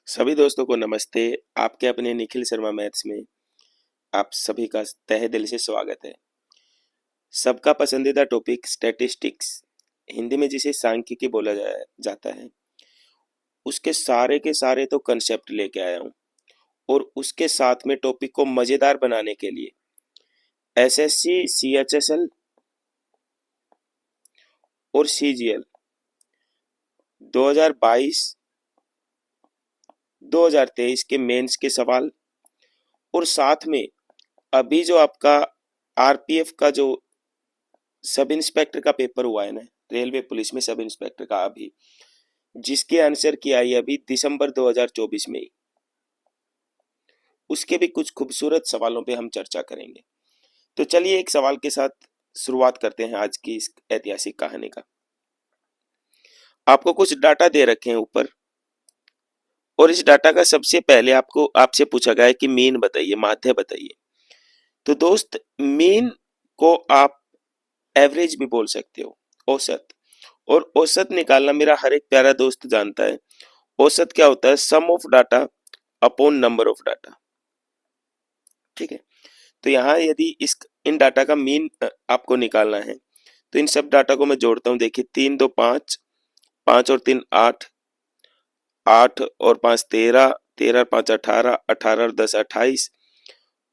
सभी दोस्तों को नमस्ते। आपके अपने निखिल शर्मा मैथ्स में आप सभी का तहे दिल से स्वागत है। सबका पसंदीदा टॉपिक स्टैटिस्टिक्स, हिंदी में जिसे सांख्यिकी बोला जाता है, उसके सारे के सारे तो कंसेप्ट लेके आया हूँ। और उसके साथ में टॉपिक को मजेदार बनाने के लिए एसएससी, सीएचएसएल और सीजीएल 2022 2023 के मेंस के सवाल, और साथ में अभी जो आपका आरपीएफ का जो सब इंस्पेक्टर का पेपर हुआ है ना, रेलवे पुलिस में सब इंस्पेक्टर का, अभी जिसके आंसर की आई अभी दिसंबर 2024 में ही, उसके भी कुछ खूबसूरत सवालों पे हम चर्चा करेंगे। तो चलिए एक सवाल के साथ शुरुआत करते हैं आज की इस ऐतिहासिक कहानी का। आपको कुछ डाटा दे रखे हैं ऊपर, और इस डाटा का सबसे पहले आपसे पूछा गया है कि मीन बताइए, माध्य बताइए। तो दोस्त, मीन को आप एवरेज भी बोल सकते हो, औसत। और औसत निकालना मेरा हर एक प्यारा दोस्त जानता है। औसत क्या होता है? Sum of data upon number of data. ठीक है। तो यहाँ यदि इस इन डाटा का मीन आपको निकालना है, तो इन सब डाटा को मैं जोड़ता हूँ। देखिए, 3 2 5, 5 और 3 8, 8 और 5 13, 13 और 5 18, 18 और 10 28,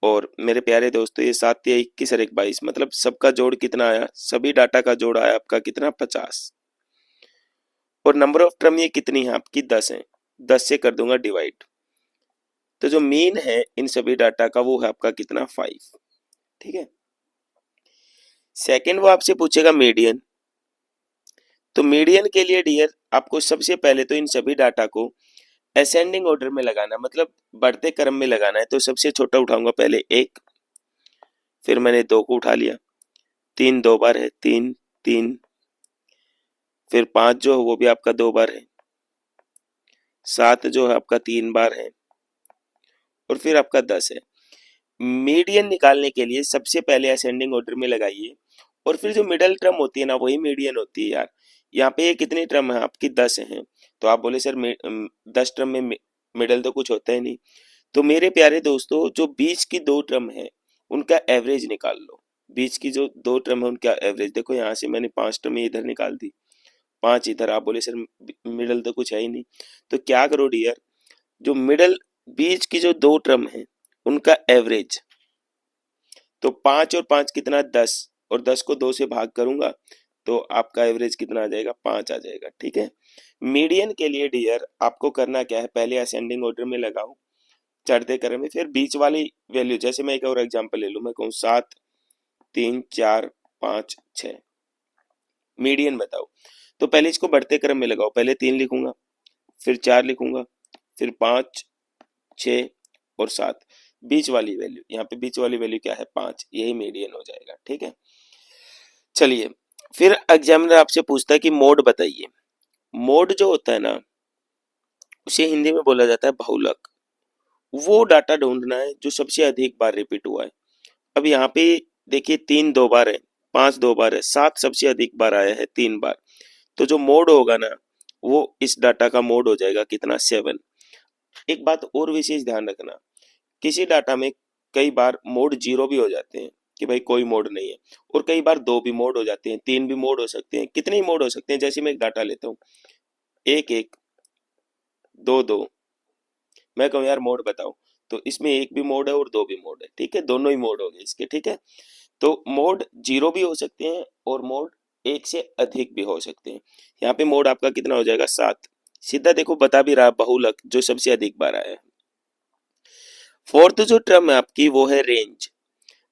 और मेरे प्यारे दोस्तों ये 7 या 21 और 1 22, मतलब सबका जोड़ कितना आया? सभी डाटा का जोड़ आया आपका कितना? 50। और नंबर ऑफ टर्म ये कितनी है आपकी? 10 है। 10 से कर दूंगा डिवाइड। तो जो मीन है इन सभी डाटा का वो है आपका कितना? 5। ठीक है। सेकंड वो आपसे पूछेगा मीडियन। तो मीडियन के लिए डियर आपको सबसे पहले तो इन सभी डाटा को असेंडिंग ऑर्डर में लगाना, मतलब बढ़ते क्रम में लगाना है। तो सबसे छोटा उठाऊंगा पहले 1, फिर मैंने 2 को उठा लिया, 3 2 बार है, 3 3, फिर 5 जो है वो भी आपका 2 बार है, 7 जो है आपका 3 बार है, और फिर आपका 10 है। मीडियन निकालने के लिए सबसे पहले असेंडिंग ऑर्डर में लगाइए, और फिर जो मिडल टर्म होती है ना वही मीडियन होती है यार। यहाँ पे ये कितनी टर्म है आपकी? 10 है। तो आप बोले सर 10 टर्म में मिडल तो कुछ होता है नहीं। तो मेरे प्यारे दोस्तों, जो बीच की 2 टर्म है उनका एवरेज निकाल लो। बीच की जो 2 टर्म है उनका एवरेज देखो। यहाँ से मैंने 5 टर्म इधर निकाल दी, 5 इधर। आप बोले सर मिडल तो कुछ है ही नहीं। तो क्या करो डियर, जो मिडल बीच की जो 2 टर्म है उनका एवरेज, तो 5 और 5 कितना? 10, और 10 को 2 से भाग करूंगा तो आपका एवरेज कितना आ जाएगा? 5 आ जाएगा। ठीक है। मीडियन के लिए डियर आपको करना क्या है? पहले असेंडिंग ऑर्डर में लगाओ चढ़ते क्रम में, फिर बीच वाली वैल्यू, जैसे मैं एक और एग्जांपल ले लूं, मैं कहूँ 7 3 4 5 6, मीडियन बताओ। तो पहले इसको बढ़ते क्रम में लगाओ। पहले 3 लिखूंगा, फिर 4 लिखूंगा, फिर 5 6 और 7। बीच वाली वैल्यू, यहाँ पे बीच वाली वैल्यू क्या है? 5। यही मीडियन हो जाएगा। ठीक है। चलिए, फिर एग्जामिनर आपसे पूछता है कि मोड बताइए। मोड जो होता है ना, उसे हिंदी में बोला जाता है बहुलक। वो डाटा ढूंढना है जो सबसे अधिक बार रिपीट हुआ है। अब यहाँ पे देखिए, 3 2 बार है, 5 2 बार है, 7 सबसे अधिक बार आया है, 3 बार। तो जो मोड होगा ना, वो इस डाटा का मोड हो जाएगा कितना? 7। एक बात और विशेष ध्यान रखना, किसी डाटा में कई बार मोड 0 भी हो जाते हैं कि भाई कोई मोड नहीं है, और कई बार 2 भी मोड हो जाते हैं, 3 भी मोड हो सकते हैं, कितने ही मोड हो सकते हैं। जैसे मैं एक डाटा लेता हूँ 1 1 2 2, मैं कहूँ यार मोड बताओ, तो इसमें 1 भी मोड है और 2 भी मोड है। ठीक है, दोनों ही मोड हो गए इसके। ठीक है। तो मोड 0 भी हो सकते हैं और मोड 1 से अधिक भी हो सकते हैं। यहाँ पे मोड आपका कितना हो जाएगा? 7। सीधा देखो बता भी रहा, बहुलक जो सबसे अधिक बार आया है। फोर्थ जो टर्म है आपकी वो है रेंज।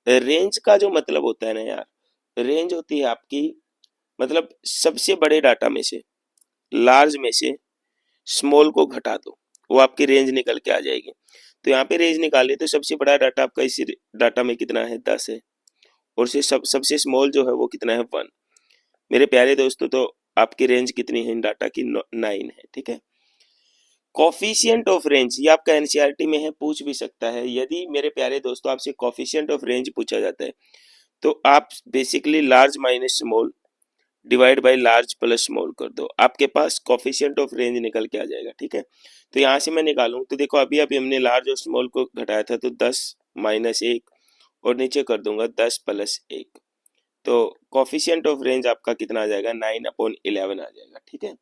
रेंज का जो मतलब होता है ना यार, रेंज होती है आपकी, मतलब सबसे बड़े डाटा में से, लार्ज में से स्मॉल को घटा दो, वो आपकी रेंज निकल के आ जाएगी। तो यहाँ पे रेंज निकाले तो सबसे बड़ा डाटा आपका इसी डाटा में कितना है? 10 है। और सबसे स्मॉल जो है वो कितना है? 1। मेरे प्यारे दोस्तों, तो आपकी रेंज कितनी है इन डाटा की? 9 है। ठीक है। कॉफिशिएंट ऑफ रेंज, ये आपका एनसीईआरटी में है, पूछ भी सकता है। यदि मेरे प्यारे दोस्तों आपसे कॉफिशिएंट ऑफ रेंज पूछा जाता है, तो आप basically large minus small divide by large plus small कर दो, आपके पास कोफिशिएंट ऑफ रेंज निकल के आ जाएगा। ठीक है, तो यहाँ से मैं निकालूं तो देखो अभी अभी हमने लार्ज और स्मॉल को घटाया था, तो 10 माइनस 1 और नीचे कर दूंगा 10 प्लस 1, तो कोफिशिएंट ऑफ रेंज आपका कितना आ जाएगा, 9/11 आ जाएगा। ठीक है,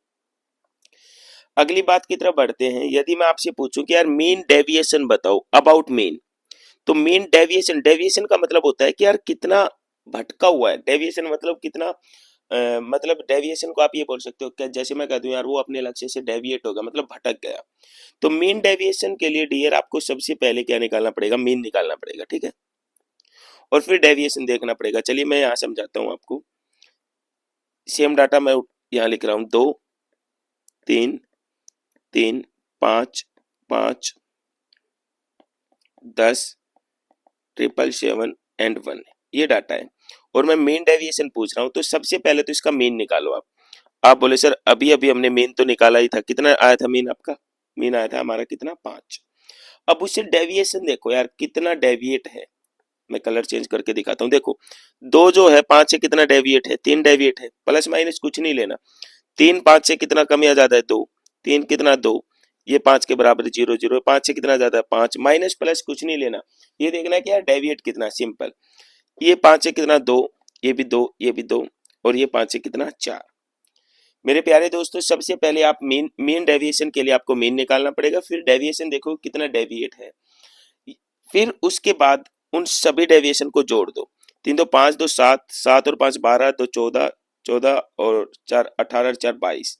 अगली बात की तरफ बढ़ते हैं। यदि मैं आपसे पूछूं कि यार मीन डेविएशन बताओ अबाउट मीन, तो मीन डेविएशन, डेविएशन का मतलब होता है कि यार कितना भटका हुआ है। डेविएशन मतलब कितना मतलब डेविएशन को आप ये बोल सकते हो कि जैसे मैं कह दूं यार वो अपने लक्ष्य से डेविएट होगा, मतलब भटक गया। तो मीन डेविएशन के लिए डियर आपको सबसे पहले क्या निकालना पड़ेगा, मीन निकालना पड़ेगा। ठीक है, और फिर डेविएशन देखना पड़ेगा। चलिए मैं यहाँ समझाता हूँ आपको। सेम डाटा मैं यहाँ लिख रहा हूँ, 2 3 3 5 5 10 777 एंड 1, ये डाटा है और मैं मीन डेविएशन पूछ रहा हूँ। तो सबसे पहले तो इसका मीन निकालो आप बोले सर अभी अभी हमने मीन तो निकाला ही था, कितना आया था मीन आपका, मीन आया था हमारा कितना, 5। अब उससे डेविएशन देखो यार कितना डेविएट है, मैं कलर चेंज करके दिखाता हूँ। देखो 2 जो है 5 से कितना डेविएट है, 3 डेविएट है, प्लस माइनस कुछ नहीं लेना। 3 5 से कितना कम या ज्यादा है, 2, 3 कितना 2, ये 5 के बराबर 0 0, 5 से कितना ज्यादा है 5, माइनस प्लस कुछ नहीं लेना, ये देखना है कि यार डेविएट कितना, सिंपल। ये 5 से कितना 2, ये भी 2, ये भी 2, और ये 5 से कितना 4। मेरे प्यारे दोस्तों सबसे पहले आप मीन डेविएशन के लिए आपको मीन निकालना पड़ेगा, फिर डेविएशन देखो कितना डेविएट है, फिर उसके बाद उन सभी डेविएशन को जोड़ दो। 3 2 5 2 7, 7 और 5 12, 2 14, 14 और 4 18, 4 22,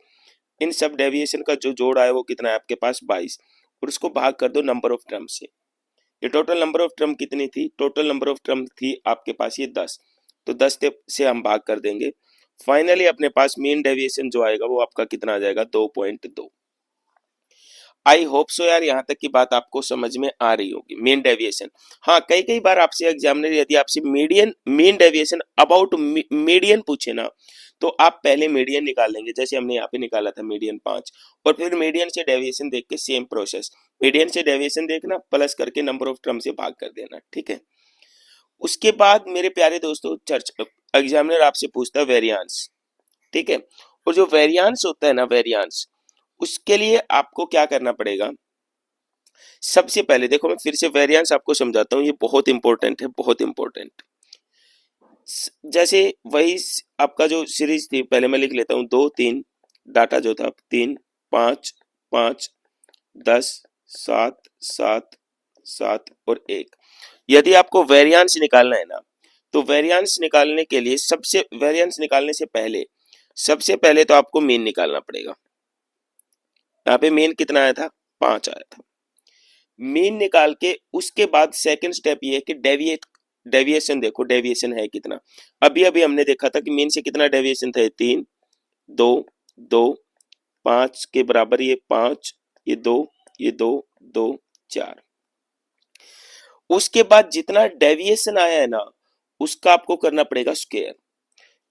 इन सब डेविएशन का जो जोड़ आया वो कितना है आपके पास 22, और उसको भाग कर दो नंबर ऑफ टर्म से। ये टोटल नंबर ऑफ टर्म कितनी थी, टोटल नंबर ऑफ टर्म थी आपके पास ये 10, तो 10 से हम भाग कर देंगे। फाइनली अपने पास मीन डेविएशन जो आएगा वो आपका कितना आ जाएगा, 2.2। आई होप सो यार यहाँ तक की बात आपको समझ में आ रही होगी, मीन डेविएशन। हाँ, कई कई बार आपसे एग्जामिनर यदि आपसे median mean deviation about median पूछे ना, तो आप पहले मीडियन निकाल लेंगे, जैसे हमने यहाँ पे निकाला था मीडियन 5, और फिर मीडियन से डेविएशन देख के सेम प्रोसेस, मीडियन से डेविएशन देखना प्लस करके नंबर ऑफ टर्म से भाग कर देना। ठीक है, उसके बाद मेरे प्यारे दोस्तों चर्च एग्जामिनर आपसे पूछता है वेरियांस। ठीक है, और जो वेरियांस होता है ना, वेरियांस, उसके लिए आपको क्या करना पड़ेगा। सबसे पहले देखो मैं फिर से वेरियांस आपको समझाता हूँ, ये बहुत इंपॉर्टेंट है, बहुत इंपॉर्टेंट। जैसे वही आपका जो सीरीज थी, पहले मैं लिख लेता हूँ 2 3, डाटा जो था 3 5 5 10 7 7 7 और 1। यदि आपको वेरियांस निकालना है ना, तो वेरियांस निकालने के लिए वेरियांस निकालने से पहले सबसे पहले तो आपको मीन निकालना पड़ेगा। यहाँ पे मीन कितना आया था, 5 आया था। मीन निकाल के उसके बाद सेकंड स्टेप ये है कि डेविएशन देखो, डेविएशन है कितना। अभी अभी हमने देखा था कि मीन से कितना डेविएशन था, 3 2 2 5 के बराबर, ये 5, ये 2, ये 2 2 4। उसके बाद जितना डेविएशन आया है ना, उसका आपको करना पड़ेगा स्क्वायर।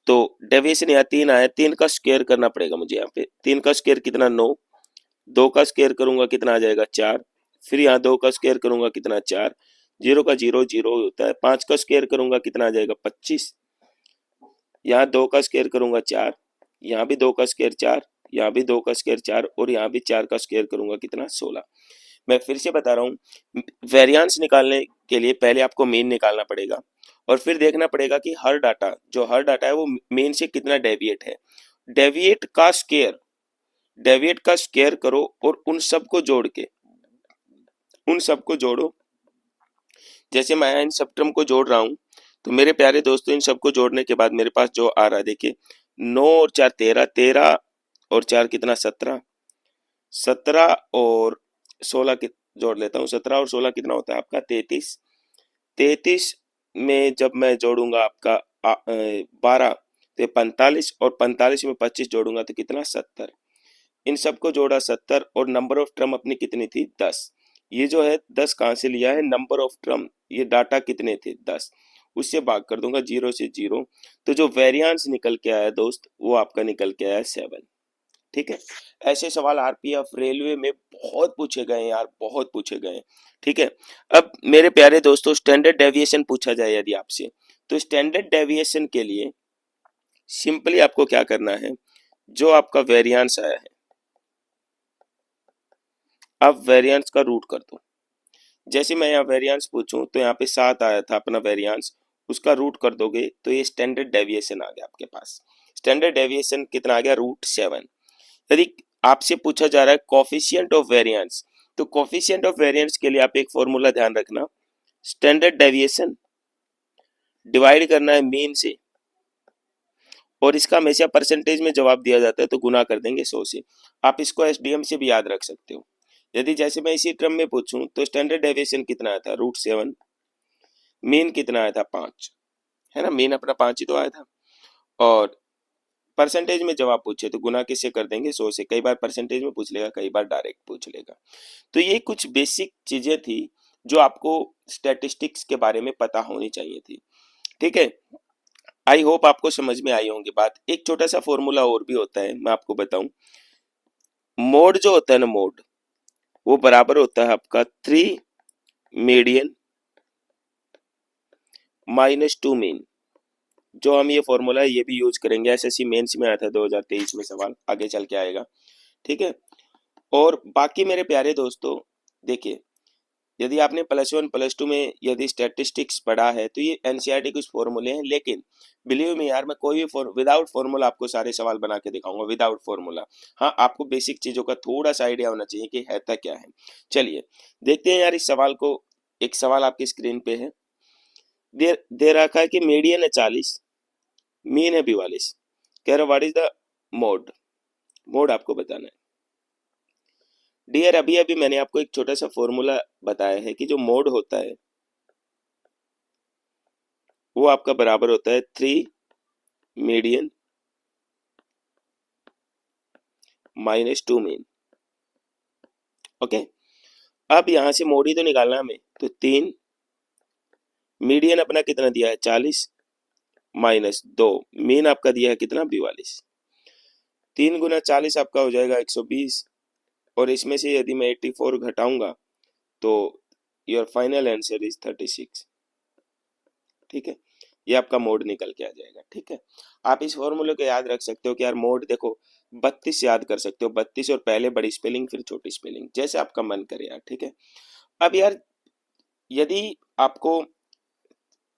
तो डेविएशन यहाँ 3 आया, 3 का स्क्वायर करना पड़ेगा मुझे। यहाँ पे 3 का स्क्वायर कितना 9, 2 का स्क्वायर करूंगा कितना आ जाएगा 4, फिर यहाँ 2 का स्क्वायर करूंगा कितना 4, 0 का 0 0 होता है, 5 का स्क्वायर करूंगा कितना आ जाएगा 25, यहाँ 2 का स्क्वायर करूंगा 4, यहाँ भी 2 का स्क्वायर 4, यहाँ भी 2 का स्क्वायर 4, और यहाँ भी 4 का स्क्वायर करूंगा कितना 16। मैं फिर से बता रहा हूँ, वेरियांस निकालने के लिए पहले आपको मीन निकालना पड़ेगा, और फिर देखना पड़ेगा कि हर डाटा है वो मीन से कितना डेविएट है। डेविएट का स्क्वायर करो और उन सबको जोड़ो। जैसे मैं इन सब टर्म को जोड़ रहा हूं, तो मेरे प्यारे दोस्तों इन सबको जोड़ने के बाद मेरे पास जो आ रहा है देखिए, 9 और 4 13, 13 और 4 कितना 17, 17 और 16 जोड़ लेता हूँ, 17 और 16 कितना होता है आपका 33, 33 में जब मैं जोड़ूंगा आपका 12 तो 45, और 45 में 25 जोड़ूंगा तो कितना 70। इन सबको जोड़ा 70, और नंबर ऑफ टर्म अपनी कितनी थी 10। ये जो है 10 कहाँ से लिया है, नंबर ऑफ टर्म, ये डाटा कितने थे 10, उससे भाग कर दूंगा 0 से 0, तो जो वेरियांस निकल के आया दोस्त वो आपका निकल के आया 7। ठीक है, ऐसे सवाल आरपीएफ रेलवे में बहुत पूछे गए यार, बहुत पूछे गए। ठीक है, अब मेरे प्यारे दोस्तों स्टैंडर्ड डेविएशन पूछा जाए यदि आपसे, तो स्टैंडर्ड डेविएशन के लिए सिंपली आपको क्या करना है, जो आपका वेरिएंस आया है, अब वेरिएंस का रूट कर दो। जैसे मैं यहाँ वेरिएंस पूछूं तो यहाँ पे 7 आया था अपना वेरिएंस, उसका रूट कर दोगे तो ये स्टैंडर्ड डेविएशन आ गया आपके पास। स्टैंडर्ड डेविएशन कितना आ गया, √7। यदि आपसे पूछा जा रहा है कोफिशिएंट ऑफ वेरिएंस, तो कोफिशिएंट ऑफ वेरिएंस के लिए आप एक फॉर्मूला ध्यान रखना, स्टैंडर्ड डेविएशन डिवाइड करना है मीन से, और इसका हमेशा परसेंटेज में जवाब दिया जाता है तो गुना कर देंगे 100 से। आप इसको एसडीएम से भी याद रख सकते हो। यदि जैसे मैं इसी क्रम में पूछूं तो स्टैंडर्ड डेविएशन कितना आया था, √7, मीन कितना आया था 5, है ना, मीन अपना 5 ही तो आया था, और परसेंटेज में जवाब पूछे तो गुना किससे कर देंगे, 100 से। कई बार परसेंटेज में पूछ लेगा, कई बार डायरेक्ट पूछ लेगा। तो ये कुछ बेसिक चीजें थी जो आपको स्टैटिस्टिक्स के बारे में पता होनी चाहिए थी, ठीक है। आई होप आपको समझ में आई होंगी बात। एक छोटा सा फॉर्मूला और भी होता है, मैं आपको बताऊं। मोड जो होता है ना, मोड, वो बराबर होता है आपका 3 मीडियन -2 मीन। जो हम ये फॉर्मूला है ये भी यूज करेंगे, एसएससी मेंस में आया था 2023 में सवाल, आगे चल के आएगा, ठीक है। और बाकी मेरे प्यारे दोस्तों, देखिए, यदि आपने +1 +2 में यदि स्टैटिस्टिक्स पढ़ा है तो ये एनसीईआरटी कुछ फॉर्मूले हैं, लेकिन बिलीव मी यार, मैं कोई भी विदाउट फॉर्मूला आपको सारे सवाल बना के दिखाऊंगा, विदाउट फॉर्मूला। हाँ, आपको बेसिक चीजों का थोड़ा सा आइडिया होना चाहिए कि है क्या है। चलिए देखते हैं यार इस सवाल को। एक सवाल आपकी स्क्रीन पे है, दे रखा है कि मीडियन है 40, मीन है 42, कह रहा what is the mode. Mode आपको बताना है डियर। अभी अभी मैंने आपको एक छोटा सा फॉर्मूला बताया है कि जो मोड होता है वो आपका बराबर होता है 3 मीडियन -2 मीन। ओके, अब यहां से मोड ही तो निकालना है हमें, तो 3 मीडियन अपना कितना दिया है 40 -2 मीन आपका दिया है कितना 42। 3 गुना 40 आपका हो जाएगा 120, और इसमें से यदि मैं 84 घटाऊंगा तो योर फाइनल आंसर इज 36, ठीक है। ये आपका मोड निकल के आ जाएगा, ठीक है। आप इस फॉर्मूले को याद रख सकते हो कि यार मोड देखो 32 याद कर सकते हो, 32 और पहले बड़ी स्पेलिंग फिर छोटी स्पेलिंग, जैसे आपका मन करे यार, ठीक है। अब यार यदि आपको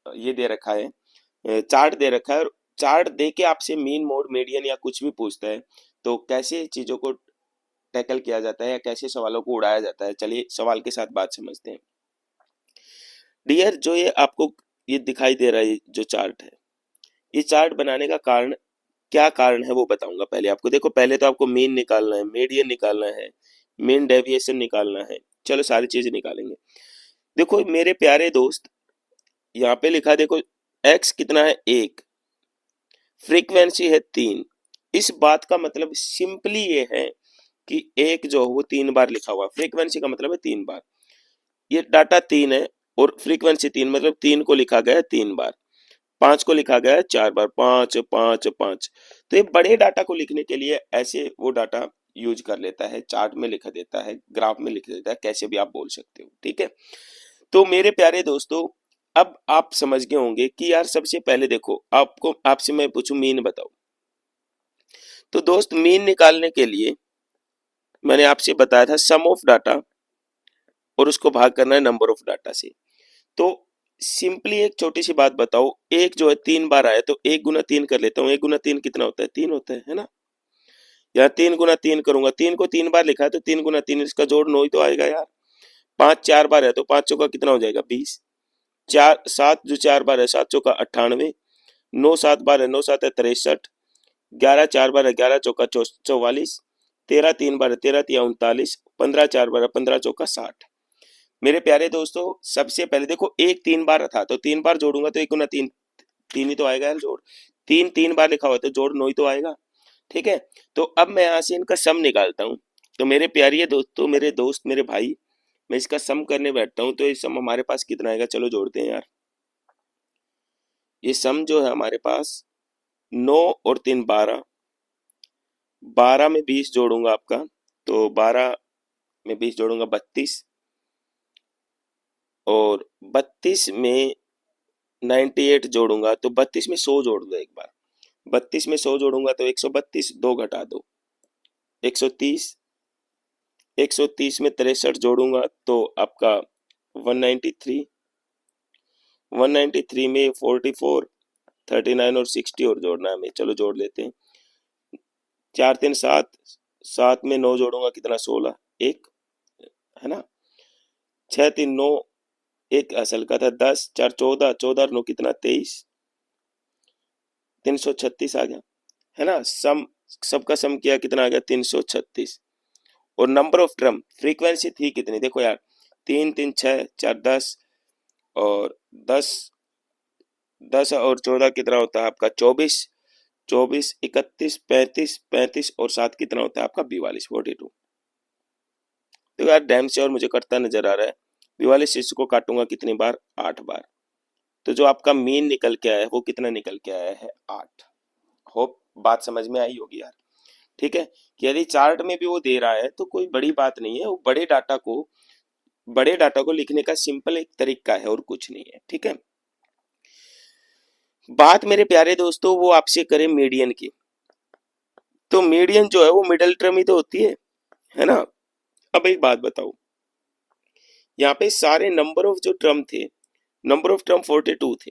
ये दे रखा है, चार्ट दे रखा है, और चार्ट दे के आपसे मीन मोड मीडियन या कुछ भी पूछता है, तो कैसे चीजों को टैकल किया जाता है या कैसे सवालों को उड़ाया जाता है, चलिए सवाल के साथ बात समझते हैं। डियर, जो ये आपको ये दिखाई दे रहा है जो चार्ट है, ये चार्ट बनाने का कारण क्या कारण है वो बताऊंगा पहले आपको। देखो, पहले तो आपको मीन निकालना है, मीडियन निकालना है, मीन डेविएशन निकालना है, चलो सारी चीजें निकालेंगे। देखो मेरे प्यारे दोस्त, यहाँ पे लिखा देखो, एक्स कितना है 1, फ्रीक्वेंसी है 3। इस बात का मतलब सिंपली ये है कि एक जो वो 3 बार लिखा हुआ, फ्रीक्वेंसी का मतलब है 3 बार, ये डाटा 3 है और फ्रीक्वेंसी 3, मतलब 3 को लिखा गया है 3 बार, 5 को लिखा गया है 4 बार, 5 5 5। तो ये बड़े डाटा को लिखने के लिए ऐसे वो डाटा यूज कर लेता है, चार्ट में लिख देता है, ग्राफ में लिख देता है, कैसे भी आप बोल सकते हो, ठीक है। तो मेरे प्यारे दोस्तों, अब आप समझ गए होंगे कि यार सबसे पहले देखो, आपको आपसे मैं पूछूं मीन बताओ, तो दोस्त मीन निकालने के लिए मैंने आपसे बताया था सम ऑफ डाटा और उसको भाग करना है नंबर ऑफ डाटा से। तो सिंपली एक छोटी सी बात बताओ, एक जो है 3 बार आया तो 1 गुना 3 कर लेता हूँ, 1 गुना 3 कितना होता है, 3 होता है ना। यहाँ 3 गुना 3 करूंगा, 3 को 3 बार लिखा है तो 3 गुना 3, इसका जोड़ 9 ही तो आएगा यार। 5 4 बार है तो 5 चौका कितना हो जाएगा 20, 4 7 जो 4 बार है 7 चौका 98, 9 7 बार है 9 7 है 63, 11 4 बार है 11 चौका 44, 13 3 बार है 13 तिया 39, 15 4 बार है 15 चौका 60। मेरे प्यारे दोस्तों, सबसे पहले देखो एक 3 बार था तो 3 बार जोड़ूंगा तो 1 गुना 3, 3 ही तो आएगा यार जोड़। 3 3 बार लिखा हुआ तो जोड़ 9 ही तो आएगा, ठीक है। तो अब मैं यहाँ से इनका सम निकालता हूँ। तो मेरे प्यारे दोस्तों, मेरे दोस्त, मेरे भाई, मैं इसका सम करने बैठता हूँ तो ये सम हमारे पास कितना आएगा, चलो जोड़ते हैं यार। ये सम जो है हमारे पास 9 और 3 12, 12 में 20 जोड़ूंगा आपका, तो 12 में 20 जोड़ूंगा 32, और 32 में 98 जोड़ूंगा तो 32 में 100 जोड़ दो एक बार, 32 में 100 जोड़ूंगा तो 132, 2 घटा दो 130, 130 में 63 जोड़ूंगा तो आपका 193, 193 में 44, 39 और 60 और जोड़ना है हमें, चलो जोड़ लेते हैं। 4 3 7, 7 में 9 जोड़ूंगा कितना 16, एक है ना। 6 3 9, एक असल का था 10, 4 14, 14 और 9 कितना 23, 336 आ गया है ना। सम सबका सम किया कितना आ गया 336। और नंबर ऑफ ड्रम फ्रीक्वेंसी थी कितनी, देखो यार 3 3 6 4 10 और 10, 10 और 14 कितना होता है आपका 24, 24 31 35, 35 और 7 कितना होता है आपका 42, 42। तो यार डैम से और मुझे करता नजर आ रहा है। 42 इसको काटूंगा कितनी बार, 8 बार। तो जो आपका मीन निकल के आया है वो कितना निकल के आया है 8। होप बात समझ में आई होगी यार। ठीक है कि यदि चार्ट में भी वो दे रहा है तो कोई बड़ी बात नहीं है, वो बड़े डाटा को लिखने का सिंपल एक तरीका है और कुछ नहीं है। ठीक है, बात मेरे प्यारे दोस्तों वो आपसे करें मीडियन की, तो मीडियन जो है वो मिडिल टर्म ही तो होती है ना। अब एक बात बताओ, यहाँ पे सारे नंबर ऑफ जो टर्म थे, नंबर ऑफ टर्म 42 थे।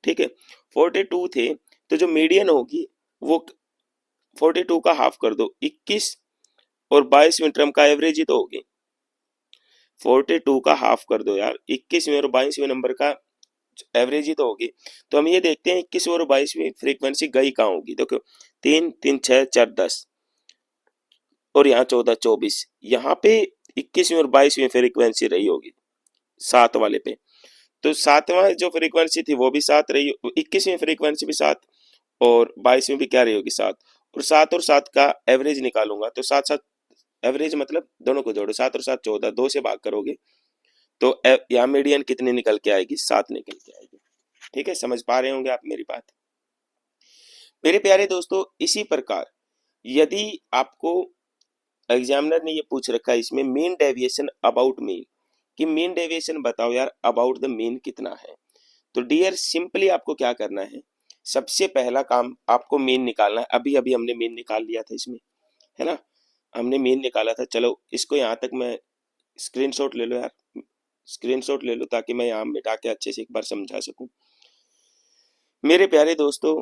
ठीक है, 42 थे, तो जो मीडियन होगी वो 42 का हाफ कर दो 21, और 22वें टर्म का एवरेज ही तो होगी। 42 का हाफ कर दो यार 21वें और 22वें नंबर का एवरेज ही तो होगी। तो हम ये देखते हैं 21 और 22वीं फ्रीक्वेंसी गई कहाँ होगी। देखो 3 3 6 4 10 और यहाँ 14 24, यहाँ पे 21वीं और 22वीं फ्रीक्वेंसी रही होगी 7 वाले पे। तो 7वां जो फ्रीक्वेंसी थी वो भी 7 रही, 21वीं फ्रीक्वेंसी भी 7 और 22वीं भी क्या रही होगी 7। और 7 का एवरेज निकालूंगा तो 7 7, एवरेज मतलब दोनों को जोड़ो, 7 और 7 14, 2 से भाग करोगे तो यहाँ मीडियन कितनी निकल के आएगी 7 निकल के आएगी। ठीक है, समझ पा रहे होंगे आप मेरी बात। मेरे प्यारे दोस्तों इसी प्रकार यदि आपको एग्जामिनर ने ये पूछ रखा है इसमें मीन डेविएशन अबाउट मीन, कि मीन डेविएशन बताओ यार अबाउट द मीन कितना है, तो डियर सिंपली आपको क्या करना है, सबसे पहला काम आपको मीन निकालना है। अभी अभी हमने मीन निकाल लिया था इसमें, है ना, हमने मीन निकाला था। चलो इसको यहाँ तक मैं स्क्रीनशॉट ले लो यार, स्क्रीनशॉट ले लो ताकि मैं यहाँ मिटा के अच्छे से एक बार समझा सकूं। मेरे प्यारे दोस्तों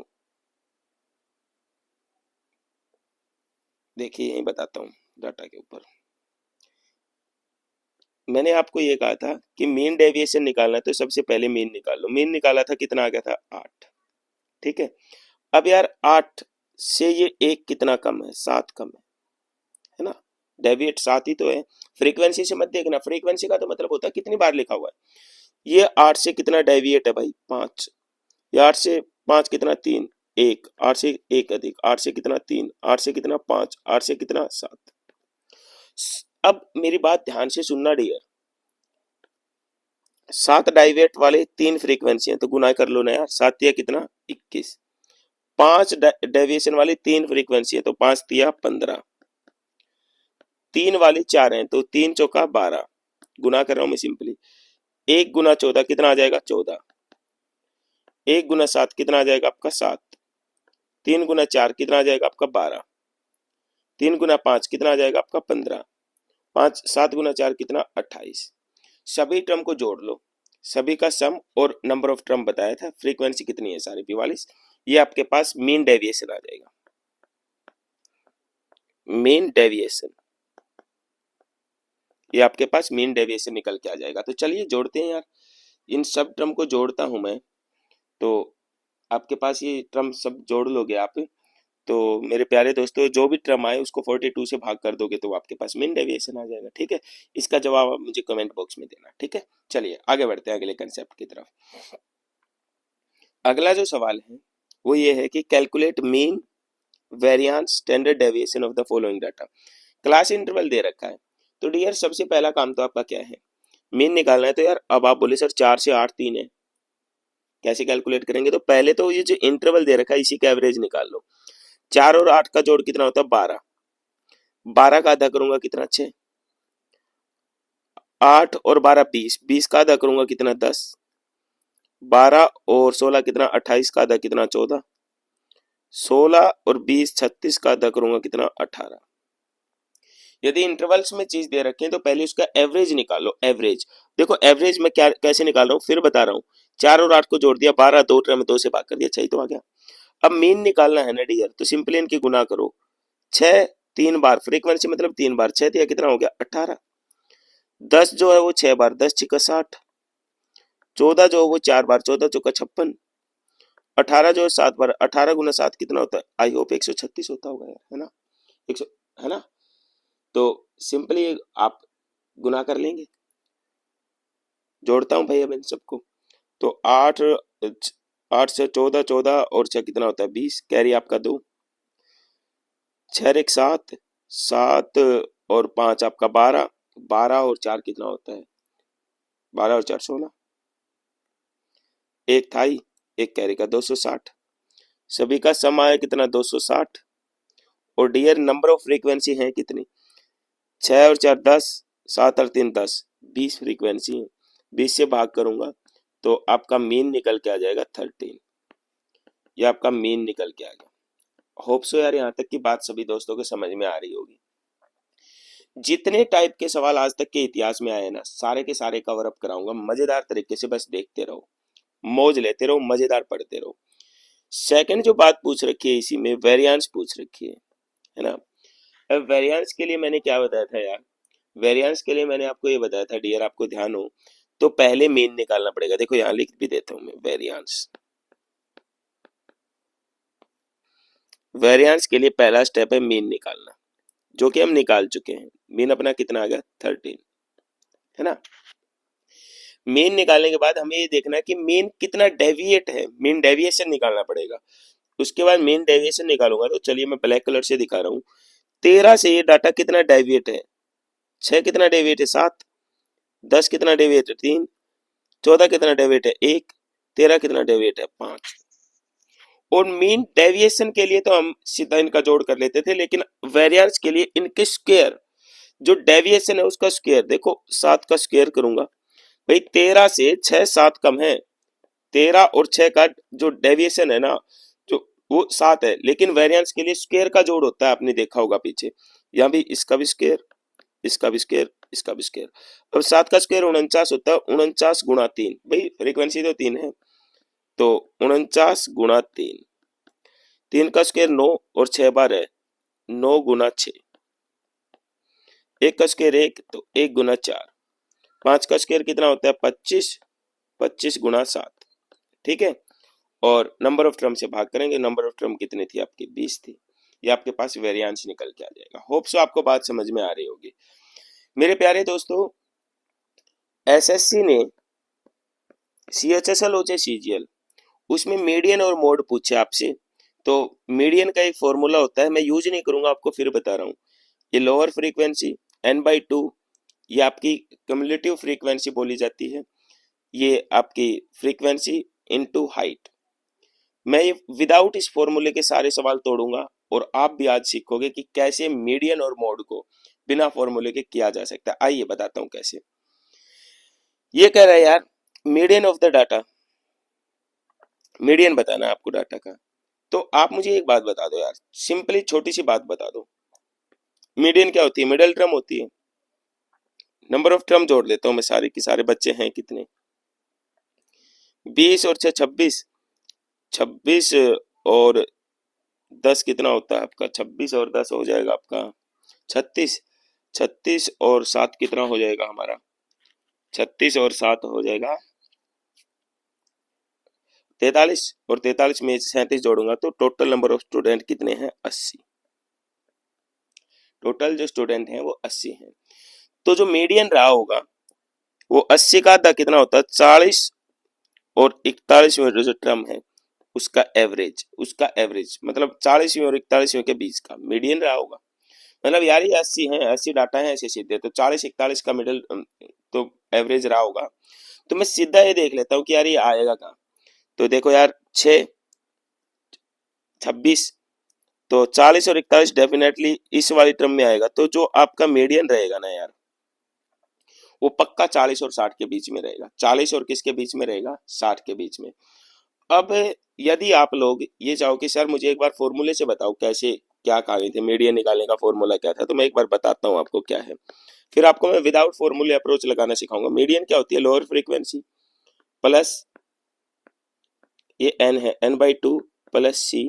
देखिए यही बताता हूँ डाटा के ऊपर। मैंने आपको ये कहा था कि मीन डेविएशन निकालना है तो सबसे पहले मीन निकाल लो। मीन निकाला था कितना आ गया था 8। ठीक है, अब यार 8 से ये एक कितना कम है, 7 कम है ना। डेविएट 7 ही तो है, फ्रीक्वेंसी से मत देखना, फ्रीक्वेंसी का तो मतलब होता है कितनी बार लिखा हुआ है। ये 8 से कितना डेविएट है भाई 5, ये 8 से 5 कितना 3, 1, 8 से 1 अधिक 8 से कितना 3, 8 से कितना 5, 8 से कितना 7। अब मेरी बात ध्यान से सुनना डियर, 7 डाइवेट वाले 3 फ्रीक्वेंसी हैं तो गुना कर लो ना यार, 7 तिया कितना 21। 5 डेविएशन वाली 3 फ्रीक्वेंसी है तो 5 तिया 15। 3 वाली 4 हैं तो 3 चौका 12, गुना कर रहा हूं मैं सिंपली। 1 गुना 14 कितना आ जाएगा 14। 1 गुना 7 कितना आ जाएगा आपका 7। 3 गुना 4 कितना आ जाएगा आपका 12। 3 गुना 5 कितना आ जाएगा आपका 15। 5 7 गुना 4 कितना 28। सभी टर्म को जोड़ लो, सभी का सम और नंबर ऑफ टर्म बताया था, फ्रीक्वेंसी कितनी है सारी 42। ये आपके पास मीन डेविएशन आ जाएगा, मीन डेविएशन, ये आपके पास मीन डेविएशन निकल के आ जाएगा। तो चलिए जोड़ते हैं यार, इन सब टर्म को जोड़ता हूं मैं, तो आपके पास ये टर्म सब जोड़ लोगे आप। तो मेरे प्यारे दोस्तों जो भी टर्म आए उसको 42 से भाग कर दोगे तो आपके पास मीन डेविएशन आ जाएगा। ठीक है, इसका जवाब आप मुझे कमेंट बॉक्स में देना। ठीक है, चलिए आगे बढ़ते हैं अगले कंसेप्ट की तरफ। अगला जो सवाल है वो ये है कि calculate mean variance standard deviation of the following data. Class interval दे रखा है, तो डियर सबसे पहला काम तो आपका क्या है, मीन निकालना है। तो यार अब आप बोले सर 4 से 8 3 है, कैसे कैलकुलेट करेंगे, तो पहले तो ये जो इंटरवल दे रखा है इसी का एवरेज निकाल लो। 4 और 8 का जोड़ कितना होता है 12, 12 का आधा करूंगा कितना 6, 8 और 12 20, 20 का आधा करूंगा कितना 10, 12 और 16 कितना 28 का आधा कितना 14, 16 और 20 36 का आधा करूंगा कितना 18। यदि इंटरवल्स में चीज दे रखे हैं तो पहले उसका एवरेज निकालो। एवरेज देखो, एवरेज में क्या कैसे निकाल रहा हूँ फिर बता रहा हूँ। 4 और 8 को जोड़ दिया 12, 2 में 2 से भाग कर दिया, 6 तो आ गया। अब मीन निकालना है ना डियर, तो सिंपली इनकी गुना करो। 6 3 बार फ्रीक्वेंसी मतलब 3 बार 6 दिया कितना हो गया 18। 10 जो है वो 6 बार 10 छिका 60। 14 जो है वो 4 बार 14 चौका 56। 18 जो है 7 बार 18 गुना 7 कितना होता है, आई होप 136 होता होगा यार, है ना 100, है ना। तो सिंपली आप गुना कर लेंगे। जोड़ता हूं भाई अब इन सबको। तो 8 8 से 14 14 और 6 कितना होता है 20, कैरी आपका 2, 6 एक 7 7 और 5 आपका 12, 12 और 4 कितना होता है 12 और 4 16, एक थाई एक कैरी का 260। सभी का सम आया कितना 260। और डियर नंबर ऑफ फ्रीक्वेंसी है कितनी, 6 और 4 10, 7 और 3 10, 20 फ्रीक्वेंसी है। 20 से भाग करूंगा तो आपका मीन निकल के आ जाएगा 13। ये आपका मीन निकल के आ गया। होप सो यार यहाँ तक की बात सभी दोस्तों को समझ में आ रही होगी। जितने टाइप के सवाल आज तक के इतिहास में आए ना सारे के सारे कवर अप कराऊंगा मजेदार तरीके से, बस देखते रहो, मौज लेते रहो, मजेदार पढ़ते रहो। सेकंड जो बात पूछ रखी है इसी में वेरिएंस पूछ रखी है ना। अब वेरिएंस के लिए मैंने क्या बताया था यार, वेरिएंस के लिए मैंने आपको ये बताया था डियर, आपको ध्यान हो तो पहले मीन निकालना पड़ेगा। देखो यहाँ लिख भी देता हूं मैं वेरिएंस। वेरिएंस के लिए पहला स्टेप है मीन निकालना, जो कि हम निकाल चुके हैं। मीन अपना कितना आ गया 13, है ना। मीन निकालने के बाद हमें ये देखना है कि मीन कितना डेविएट है, मीन डेविएशन निकालना पड़ेगा। उसके बाद मीन डेविएशन निकालूंगा तो चलिए मैं ब्लैक कलर से दिखा रहा हूँ। 13 से ये डाटा कितना डेविएट है, 6 कितना डेविएट है 7, 10 कितना डेविएट है 3, 14 कितना डेविएट है 1, 13 कितना डेविएट है 5। और मीन डेविएशन के लिए तो हम सीधा इनका जोड़ कर लेते थे, लेकिन वेरिएंस के लिए इनके स्क्वायर, जो डेविएशन है उसका स्क्वायर, देखो 7 का स्क्वायर करूंगा भाई, 13 से 6 7 कम है, 13 और 6 का जो डेविएशन है ना जो वो 7 है, लेकिन वेरिएंस के लिए स्क्वायर का जोड़ होता है, आपने देखा होगा पीछे। यहाँ भी इसका भी स्क्वायर, इसका भी स्क्वायर, इसका भी स्क्वायर। अब 7 का स्क्वायर 49 होता है, 49 गुणा 3, भाई फ्रीक्वेंसी तो 3 है तो 49 गुणा 3, 3 का स्क्वायर 9 और 6 बार है 9 गुना 6, 1 का स्क्वायर 1 तो 1 गुना 4, 5 का स्क्वायर कितना होता है 25, 25 गुना 7, ठीक है। और नंबर ऑफ टर्म से भाग करेंगे, नंबर ऑफ टर्म कितनी थी आपकी 20 थी। ये आपके पास वेरिएंस निकल के आ जाएगा। होप सो आपको बात समझ में आ रही होगी मेरे प्यारे दोस्तों। एसएससी ने सीएचएसएल हो चाहे सीजीएल, उसमें मीडियन और मोड पूछे आपसे, तो मीडियन का एक फॉर्मूला होता है, मैं यूज नहीं करूंगा, आपको फिर बता रहा हूँ। ये लोअर फ्रीक्वेंसी n/2, ये आपकी कम्युलेटिव फ्रीक्वेंसी बोली जाती है, ये आपकी फ्रीक्वेंसी इनटू हाइट। मैं ये विदाउट इस फॉर्मूले के सारे सवाल तोड़ूंगा और आप भी आज सीखोगे कि कैसे मीडियन और मोड को बिना फॉर्मूले के किया जा सकता है। आइए बताता हूं कैसे। ये कह रहा है यार median of the data, median बताना है आपको डाटा का। तो आप मुझे एक बात बता दो यार, सिंपली छोटी सी बात बता दो, मीडियन क्या होती है, मिडल टर्म होती है। नंबर ऑफ टर्म जोड़ लेता हूं मैं, सारे के सारे बच्चे हैं कितने, 20 और 6 26, 26 और 10 कितना होता है आपका, 26 और 10 हो जाएगा आपका 36, 36 और 7 कितना हो जाएगा हमारा, 36 और 7 हो जाएगा 43, और 43 में 37 जोड़ूंगा तो टोटल नंबर ऑफ स्टूडेंट कितने हैं 80। टोटल जो स्टूडेंट हैं वो 80 हैं। तो जो मीडियन रहा होगा वो 80 का आधा कितना होता है 40, और 41 में जो टर्म है उसका एवरेज, उसका एवरेज मतलब 40 और 41 के बीच का मीडियन रहा होगा। मतलब यार ये 80 है, 80 डाटा है ऐसे सीधे, तो 40 41 का मिडिल तो एवरेज रहा होगा। तो मैं सीधा ये देख लेता हूँ कि यार ये आएगा कहाँ। तो देखो यार 6 26, तो 40 और 41 डेफिनेटली इस वाली टर्म में आएगा। तो जो आपका मीडियन रहेगा ना यार वो पक्का 40 और 60 के बीच में रहेगा। 40 और किसके बीच में रहेगा 60 के बीच में। अब यदि आप लोग ये चाहो कि सर मुझे एक बार फॉर्मूले से बताओ कैसे क्या कहानी थी, मीडियन निकालने का फॉर्मूला क्या था, तो मैं एक बार बताता हूँ आपको क्या है। फिर आपको मैं विदाउट फॉर्मूले अप्रोच लगाना सिखाऊंगा। मीडियन क्या होती है? लोअर फ्रीक्वेंसी प्लस ये एन है, n/2 plus C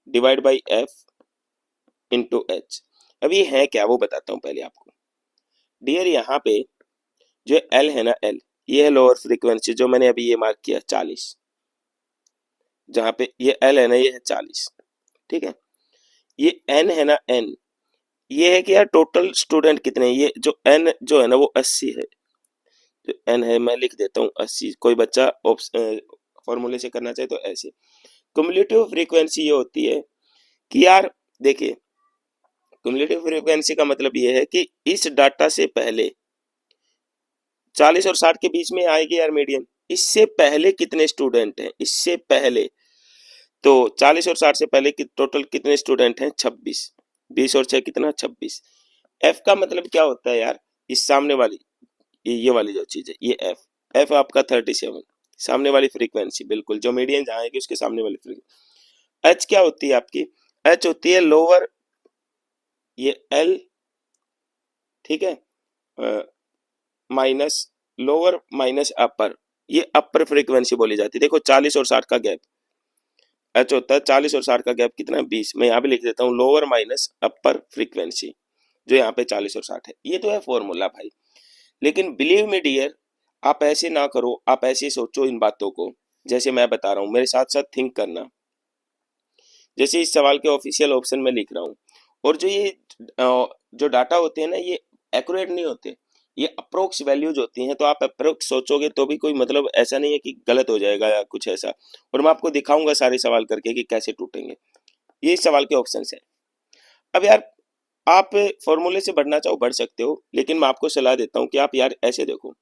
divide by F into H. अब ये है क्या वो बताता हूँ पहले आपको। डियर यहाँ पे जो एल है ना, एल ये है लोअर फ्रीक्वेंसी, जो मैंने अभी ये मार्क किया 40, जहाँ पे ये एल है ना ये है 40, ठीक है। ये एन है ना, एन ये है कि यार टोटल स्टूडेंट कितने हैं। ये जो एन जो है ना वो 80 है, जो एन है मैं लिख देता हूँ 80। कोई बच्चा फॉर्मूले से करना चाहे तो ऐसे। क्युमुलेटिव फ्रीक्वेंसी ये होती है कि यार देखिए, क्युमुलेटिव फ्रीक्वेंसी का मतलब ये है कि इस डाटा से पहले 40 और 60 के बीच में आएगी यार मीडियन। इससे पहले कितने स्टूडेंट हैं, इससे पहले तो 40 और 60 से पहले टोटल कितने स्टूडेंट हैं? 26। 20 और 6 कितना? 26। एफ का मतलब क्या होता है यार? इस सामने वाली ये वाली जो चीज है ये एफ, एफ आपका 37, सामने वाली फ्रीक्वेंसी, बिल्कुल जो मीडियन जहाँ आएगी उसके सामने वाली फ्रीक्वेंसी। एच क्या होती है आपकी? एच होती है लोअर, ये एल, ठीक है, माइनस लोअर माइनस अपर, ये अपर फ्रीक्वेंसी बोली जाती है। देखो 40 और 60 का गैप, एच होता है 40 और 60 का गैप कितना? 20। मैं यहाँ पे लिख देता हूँ लोअर माइनस अपर फ्रीक्वेंसी, जो यहाँ पे 40 और 60 है। ये तो है फॉर्मूला भाई। लेकिन बिलीव मी डियर, आप ऐसे ना करो, आप ऐसे सोचो इन बातों को जैसे मैं बता रहा हूँ, मेरे साथ साथ थिंक करना। जैसे इस सवाल के ऑफिशियल ऑप्शन में लिख रहा हूँ, और जो ये जो डाटा होते हैं ना ये एक्यूरेट नहीं होते, ये अप्रोक्स वैल्यूज होती हैं। तो आप अप्रोक्स सोचोगे तो भी कोई मतलब ऐसा नहीं है कि गलत हो जाएगा या कुछ ऐसा। और मैं आपको दिखाऊंगा सारे सवाल करके कि कैसे टूटेंगे। ये इस सवाल के ऑप्शन है। अब यार आप फॉर्मूले से बढ़ना चाहो बढ़ सकते हो, लेकिन मैं आपको सलाह देता हूँ कि आप यार ऐसे देखो,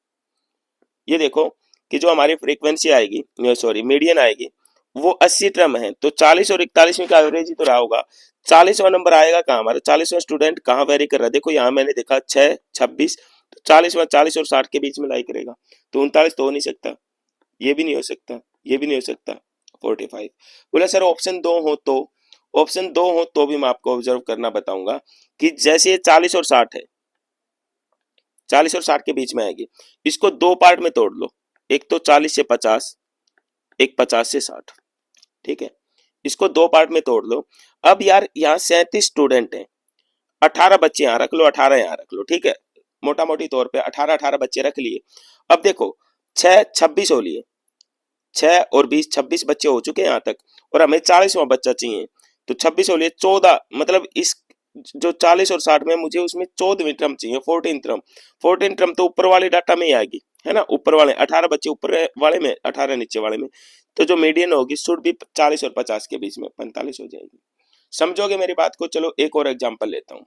ये देखो कि जो हमारी फ्रीक्वेंसी आएगी, सॉरी मीडियन आएगी, वो 80 टर्म है। तो 40 और 41 में का एवरेज ही तो रहा होगा। 40वां नंबर आएगा कहाँ? हमारा 40वां स्टूडेंट कहाँ वेरी कर रहा है? देखो यहाँ मैंने देखा 6, 26, तो 40वां 40 और 60 के बीच में लाई करेगा। तो 39 तो हो नहीं सकता, ये भी नहीं हो सकता, ये भी नहीं हो सकता। 45 बोला सर ऑप्शन दो हो तो, ऑप्शन दो हो तो भी मैं आपको ऑब्जर्व करना बताऊंगा कि जैसे 40 और 60 है, 40 और 60 के बीच में आएगी, इसको दो पार्ट में तोड़ लो। एक तो 40 से 50, एक 50 से 60, ठीक है। इसको दो पार्ट में तोड़ लो। अब यार यहाँ 37 स्टूडेंट हैं, 18 बच्चे यहाँ रख लो, 18 यहाँ रख लो, ठीक है। मोटा मोटी तौर पे 18 18 बच्चे रख लिए। अब देखो 6 26 हो लिए, 6 और 20 26 बच्चे हो चुके हैं यहाँ तक, और हमें 40वां बच्चा चाहिए। तो 26 हो लिए, 14, मतलब इस जो 40 और 60 में मुझे उसमें 14वीं टर्म चाहिए, 14 टर्म। 14 टर्म तो ऊपर वाले डाटा में ही आएगी, है ना। ऊपर वाले 18 बच्चे ऊपर वाले में, 18 नीचे वाले में। तो जो मीडियन होगी शुड भी 40 और 50 के बीच में 45 हो जाएगी। समझोगे मेरी बात को? चलो एक और एग्जांपल लेता हूँ।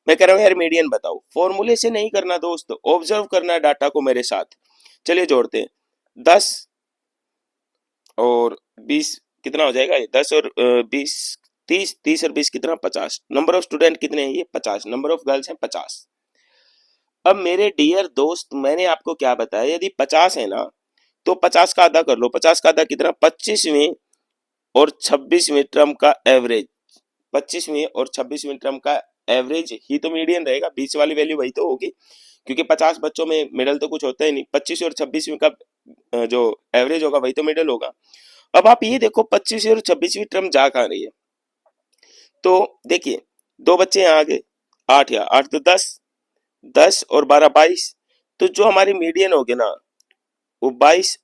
मैं कह रहा हूँ यार मीडियन बताओ, फॉर्मूले से नहीं करना दोस्त, ऑब्जर्व करना है डाटा को मेरे साथ। चलिए जोड़ते हैं, 10 और 20 कितना हो जाएगा? 10 और 20 30, 30 और 20 कितना? 50। नंबर ऑफ स्टूडेंट कितने हैं? ये 50। नंबर ऑफ गर्ल्स हैं 50। अब मेरे डियर दोस्त मैंने आपको क्या बताया, यदि 50 है ना तो 50 का आधा कर लो। 50 का आधा कितना? 25वीं और 26वीं टर्म का एवरेज। 25वीं और 26वीं टर्म का एवरेज ही तो मीडियन रहेगा, बीच वाली वैल्यू वही तो होगी, क्योंकि 50 बच्चों में मिडल तो कुछ होता ही नहीं। 25 और 26वीं का जो एवरेज होगा वही तो मिडल होगा। अब आप ये देखो 25वीं और 26वीं टर्म जा कहाँ रही है? तो देखिए दो बच्चे यहाँ आगे, 8 या 8 तो 10, 10 और 12 22। तो जो हमारी मीडियन होगी ना वो 22,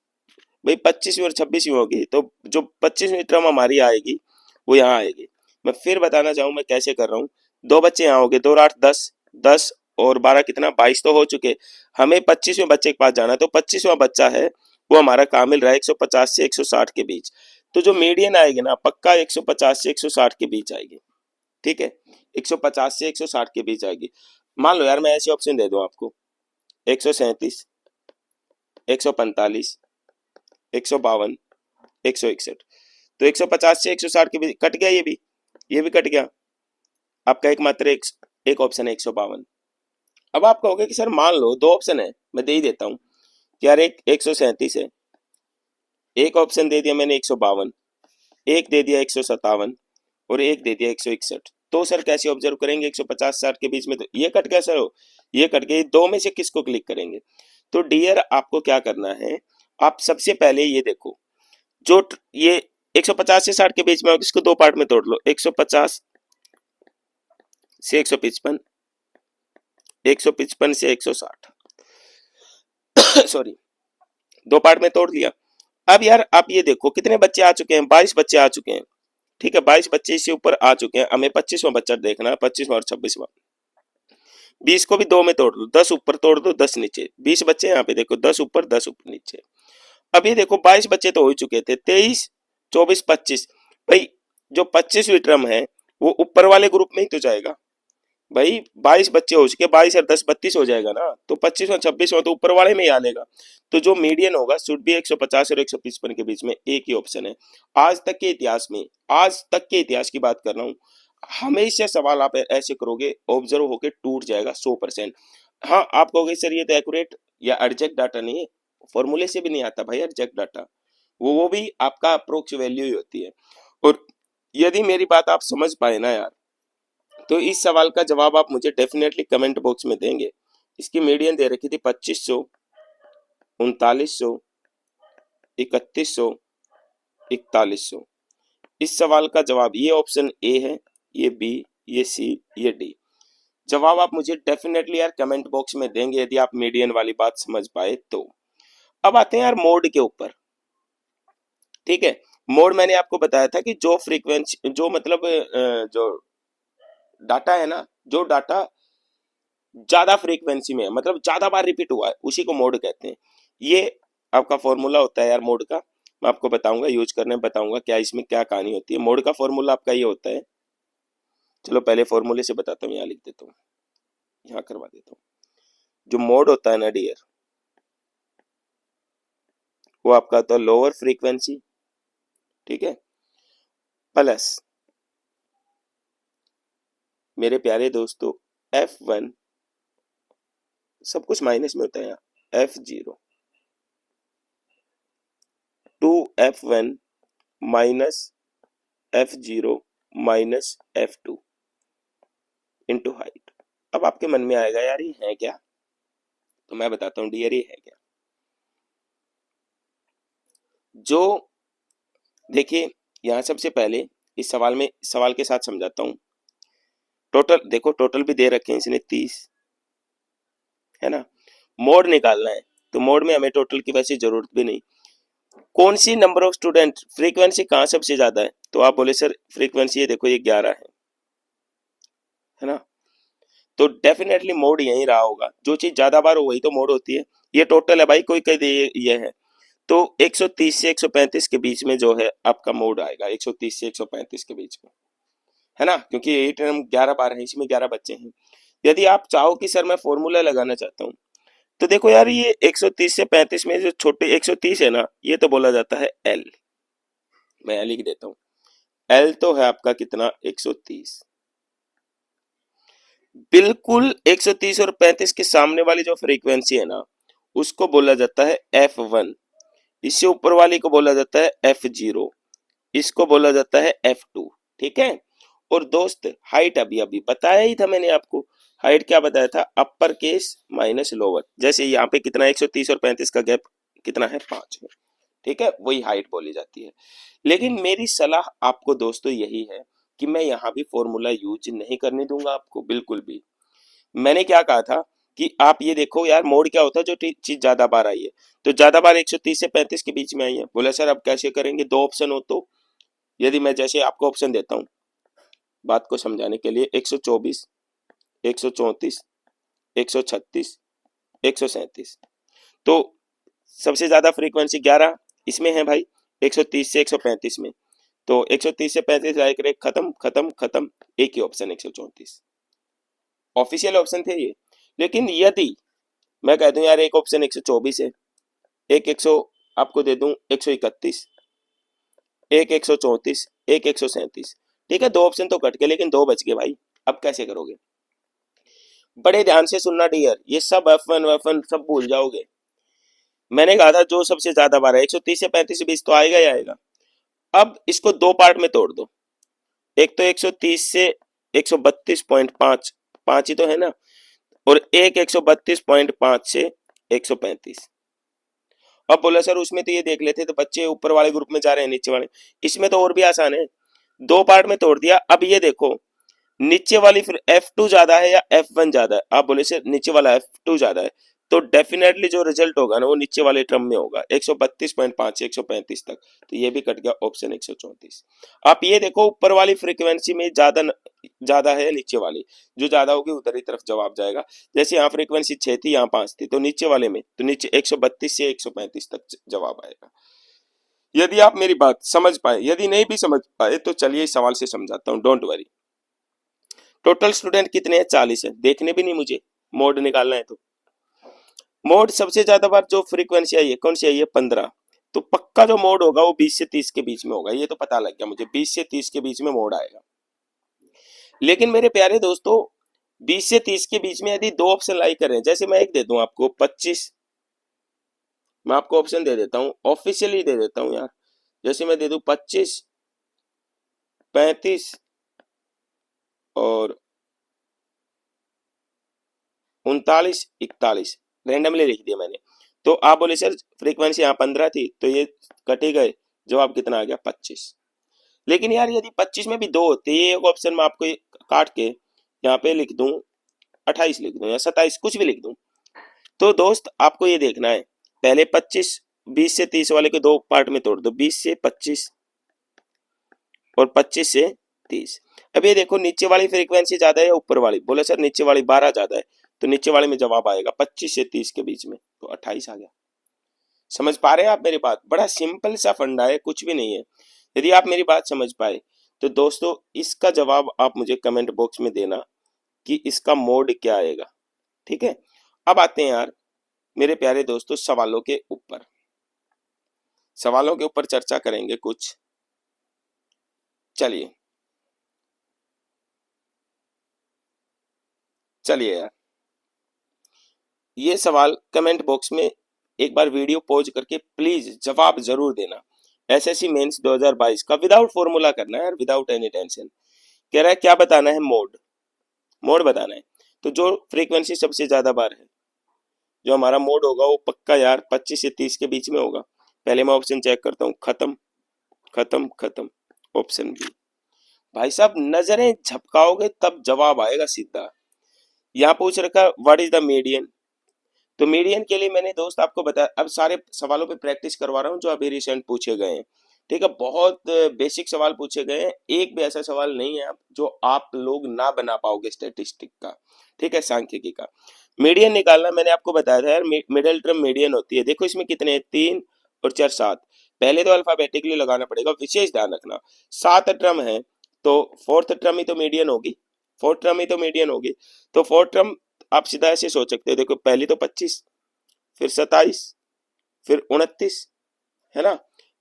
भाई 25वीं और 26वीं होगी। तो जो 25वीं टर्म हमारी आएगी वो यहाँ आएगी। मैं फिर बताना चाहूँ मैं कैसे कर रहा हूँ। दो बच्चे यहाँ हो गए, 2 और 8 10, 10 और 12 कितना? 22 तो हो चुके। हमें 25वें बच्चे के पास जाना है, तो 25वां बच्चा है वो हमारा कहाँ मिल रहा है? 150 से 160 के बीच। तो जो मीडियन आएगी ना पक्का 150 से 160 के बीच आएगी, ठीक है। 150 से 160 के बीच आएगी। मान लो यार मैं ऐसे ऑप्शन दे दूं आपको, 137, 145, 152, 161। तो 150 से 160 के बीच कट गया, ये भी कट गया। आपका एकमात्र एक ऑप्शन है 152। अब आप कहोगे कि सर मान लो दो ऑप्शन है, मैं दे ही देता हूँ कि यार एक 137 है, एक ऑप्शन दे दिया मैंने 152, एक दे दिया 157 और एक दे दिया 161। तो सर कैसे ऑब्जर्व करेंगे 150 60 के बीच में? तो ये कट गया सर, ये कट गया, दो में से किसको क्लिक करेंगे? तो डियर आपको क्या करना है, आप सबसे पहले ये देखो, जो ये 150 से 60 के बीच में इसको दो पार्ट में तोड़ लो, 150 से 155, 155 से 160 सॉरी, दो पार्ट में तोड़ लिया। अब यार आप ये देखो कितने बच्चे आ चुके हैं, 22 बच्चे आ चुके हैं। ठीक है, 22 बच्चे इससे ऊपर आ चुके हैं, हमें 25वां बच्चा देखना है, 25वां और 26वां। 20 को भी दो में तोड़ दो, 10 ऊपर तोड़ दो, 10 नीचे। 20 बच्चे यहाँ पे देखो, 10 ऊपर 10 ऊपर नीचे। अब ये देखो 22 बच्चे तो हो चुके थे, 23 24 25। भाई जो 25वीं टर्म है वो ऊपर वाले ग्रुप में ही तो जाएगा। भाई 22 बच्चे हो चुके, 22 और 10 32 हो जाएगा ना, तो 25वां 26वां तो ऊपर वाले में ही आ लेगा। तो जो मीडियन होगा शुड भी 150 और 155 के बीच में, एक ही ऑप्शन है। आज तक के इतिहास में, आज तक के इतिहास की बात कर रहा हूँ, हमेशा सवाल आप ऐसे करोगे ऑब्जर्व होके टूट जाएगा 100%। हाँ आप कहोगे सर ये तो एक्यूरेट या एग्जैक्ट डाटा नहीं है, फॉर्मूले से भी नहीं आता भाई एग्जैक्ट डाटा, वो भी आपका अप्रोक्स वैल्यू ही होती है। और यदि मेरी बात आप समझ पाए ना यार, तो इस सवाल का जवाब आप मुझे डेफिनेटली कमेंट बॉक्स में देंगे। इसकी मीडियन दे रखी थी 2500, 3900, 3100, 4100। इस सवाल का जवाब ये ऑप्शन ए है, ये बी, ये सी, ये डी। जवाब आप मुझे डेफिनेटली यार कमेंट बॉक्स में देंगे यदि आप मीडियन वाली बात समझ पाए तो। अब आते हैं यार मोड के ऊपर। ठीक है, मोड मैंने आपको बताया था कि जो फ्रीक्वेंसी, जो मतलब जो डाटा है ना, जो डाटा ज्यादा फ्रीक्वेंसी में है, मतलब ज्यादा बार रिपीट हुआ है, उसी को मोड कहते हैं। ये आपका फॉर्मूला होता है यार मोड का, मैं आपको बताऊंगा, यूज करने में बताऊंगा क्या इसमें क्या कहानी होती है। मोड का फॉर्मूला आपका ये होता है, चलो पहले फॉर्मूले से बताता हूँ, यहाँ लिख देता हूँ, यहाँ करवा देता हूँ। जो मोड होता है ना डियर, वो आपका होता है लोअर फ्रीक्वेंसी, ठीक है, प्लस मेरे प्यारे दोस्तों F1, सब कुछ माइनस में होता है यहाँ, F0 2F1 minus F0 minus F2 into height. अब आपके मन में आएगा यार ये है क्या, तो मैं बताता हूँ डियर ये है क्या। जो देखिए यहाँ सबसे पहले इस सवाल में, सवाल के साथ समझाता हूँ। टोटल देखो, टोटल भी दे रखे हैं इसने 30, है ना। मोड निकालना है तो मोड में हमें टोटल की वैसे जरूरत भी नहीं। कौन सी नंबर ऑफ स्टूडेंट, फ्रीक्वेंसी कहाँ सबसे ज्यादा है, तो आप बोले सर फ्रीक्वेंसी ये देखो ये 11 है ना। तो डेफिनेटली मोड यही रहा होगा, जो चीज ज्यादा बार हो वही तो मोड होती है। ये टोटल है भाई, कोई कह दे ये है, तो 130 से 135 के बीच में जो है आपका मोड आएगा, 130 से 135 के बीच में, है ना, क्योंकि ये टर्म 11 बार है, इसमें 11 बच्चे हैं। यदि आप चाहो कि सर मैं फॉर्मूला लगाना चाहता हूँ, तो देखो यार ये 130 से 35 में जो छोटे 130 है ना, ये तो बोला जाता है एल, मैं लिख देता हूँ, एल तो है आपका कितना 130। बिल्कुल 130 और 35 के सामने वाली जो फ्रीक्वेंसी है ना, उसको बोला जाता है F1, इससे ऊपर वाली को बोला जाता है F0, इसको बोला जाता है F2। ठीक है, और दोस्त हाइट अभी अभी बताया ही था मैंने आपको, हाइट क्या बताया था, अपर केस माइनस लोअर। जैसे यहाँ पे कितना 130 और 35 का गैप कितना है, 5 है। ठीक है, वही हाइट बोली जाती है। लेकिन मेरी सलाह आपको दोस्तों यही है कि मैं यहाँ भी फॉर्मूला यूज नहीं करने दूंगा आपको बिल्कुल भी। मैंने क्या कहा था कि आप ये देखो यार मोड क्या होता है, जो चीज ज्यादा बार आई है, तो ज्यादा बार 130 से 35 के बीच में आई है। बोला सर अब कैसे करेंगे, दो ऑप्शन हो तो, यदि मैं जैसे आपको ऑप्शन देता हूँ बात को समझाने के लिए, 124, 134, 136, 137, तो सबसे ज्यादा फ्रीक्वेंसी 11 इसमें है भाई, 130 से 135 में, तो 130 से 35 लाइक रेक खत्म खत्म खत्म, एक ही ऑप्शन 134 ऑफिशियल ऑप्शन थे ये। लेकिन यदि मैं कह दूं यार एक ऑप्शन 124 है, एक 100 आपको दे दूं 131, एक 134, एक 137, ठीक है, दो ऑप्शन तो कट गए लेकिन दो बच गए भाई। अब कैसे करोगे, बड़े ध्यान से सुनना डियर, ये सब F1 F1 सब भूल जाओगे। मैंने कहा था जो सबसे ज्यादा बार है 130 से 35 से 20 तो आएगा ही आएगा। अब इसको दो पार्ट में तोड़ दो, एक तो 130 से 132.5, 5 ही तो है ना, और एक 132.5 से 135। अब बोला सर उसमें तो ये देख लेते तो बच्चे ऊपर वाले ग्रुप में जा रहे हैं नीचे वाले, इसमें तो और भी आसान है, दो पार्ट में तोड़ दिया। अब ये देखो नीचे वाली फिर F2 ज्यादा है या F1 ज्यादा है, आप बोले सर नीचे वाला F2 ज्यादा है, तो डेफिनेटली जो रिजल्ट होगा ना वो नीचे वाले टर्म में होगा 132.5 से 135 तक, तो ये भी कट गया ऑप्शन 134। आप ये देखो ऊपर वाली फ्रीक्वेंसी में ज्यादा है, नीचे वाली जो ज्यादा होगी उधर ही तरफ जवाब जाएगा। जैसे यहाँ फ्रीक्वेंसी 6 थी यहाँ 5 थी, तो नीचे वाले में तो नीचे 132 से 135 तक जवाब आएगा। यदि आप मेरी बात समझ पाए, यदि नहीं भी समझ पाए तो चलिए इस सवाल से समझाता हूँ, डोंट वरी। टोटल स्टूडेंट कितने हैं? 40 है, देखने भी नहीं मुझे, मोड निकालना है तो मोड सबसे ज्यादा बार जो फ्रीक्वेंसी आई है कौन सी आई है? 15, तो पक्का जो मोड होगा वो 20 से 30 के बीच में होगा, ये तो पता लग गया मुझे, 20 से 30 के बीच में मोड आएगा। लेकिन मेरे प्यारे दोस्तों 20 से 30 के बीच में यदि दो ऑप्शन लाई करें, जैसे मैं एक दे दूं आपको 25, मैं आपको ऑप्शन दे देता हूं, ऑफिशियली दे देता हूं यार, जैसे मैं दे दूं 25, 35 और 39, 41, रेंडमली लिख दिया मैंने। तो आप बोले सर फ्रीक्वेंसी यहाँ 15 थी तो ये कटे गए, जवाब कितना आ गया? 25। लेकिन यार यदि 25 में भी दो होते, ये एक ऑप्शन में आपको काट के यहाँ पे लिख दूं 28 लिख दूं या 27 कुछ भी लिख दूं, तो दोस्त आपको ये देखना है, पहले 25, 20 से 30 वाले को दो पार्ट में तोड़ दो, 20 से 25 और 25 से 30। अब ये देखो नीचे वाली फ्रीक्वेंसी ज्यादा है या ऊपर वाली? बोले सर नीचे वाली 12 ज्यादा है, तो नीचे वाले में जवाब आएगा 25 से 30 के बीच में, तो 28 आ गया। समझ पा रहे हैं आप मेरी बात? बड़ा सिंपल सा फंडा है, कुछ भी नहीं है। यदि आप मेरी बात समझ पाए तो दोस्तों इसका जवाब आप मुझे कमेंट बॉक्स में देना कि इसका मोड क्या आएगा, ठीक है। अब आते हैं यार मेरे प्यारे दोस्तों सवालों के ऊपर, सवालों के ऊपर चर्चा करेंगे कुछ। चलिए चलिए यार ये सवाल कमेंट बॉक्स में एक बार वीडियो पॉज करके प्लीज जवाब जरूर देना। एसएससी मेंस 2022 का विदाउट फॉर्मूला करना है यार, विदाउट एनी टेंशन। कह रहा है क्या बताना है? मोड, मोड बताना है। तो जो फ्रीक्वेंसी सबसे ज्यादा बार है, जो हमारा मोड होगा वो पक्का यार 25 से 30 के बीच में होगा। पहले मैं ऑप्शन चेक करता हूँ, खत्म खत्म खत्म, ऑप्शन बी। भाई साहब नजरें झपकाओगे तब जवाब आएगा सीधा। यहाँ पूछ रखा व्हाट इज द मीडियन, तो मीडियन के लिए मैंने दोस्त आपको बताया, अब सारे सवालों पे प्रैक्टिस करवा रहा हूँ जो अभी रिसेंट पूछे गए हैं, ठीक है। बहुत बेसिक सवाल पूछे गए हैं, एक भी ऐसा सवाल नहीं है जो आप लोग ना बना पाओगे स्टेटिस्टिक का, ठीक है, सांख्यिकी का। मीडियन निकालना मैंने आपको बताया था यार, मिडिल टर्म मीडियन होती है। देखो इसमें कितने हैं? 3 और 4 7, पहले तो अल्फाबेटिकली लगाना पड़ेगा, विशेष ध्यान रखना 7 टर्म है तो फोर्थ टर्म ही तो मीडियन होगी, फोर्थ टर्म ही तो मीडियन होगी। तो फोर्थ टर्म आप सीधा ऐसे सोच सकते हो, देखो पहली तो 25, फिर 27, फिर 29, है ना।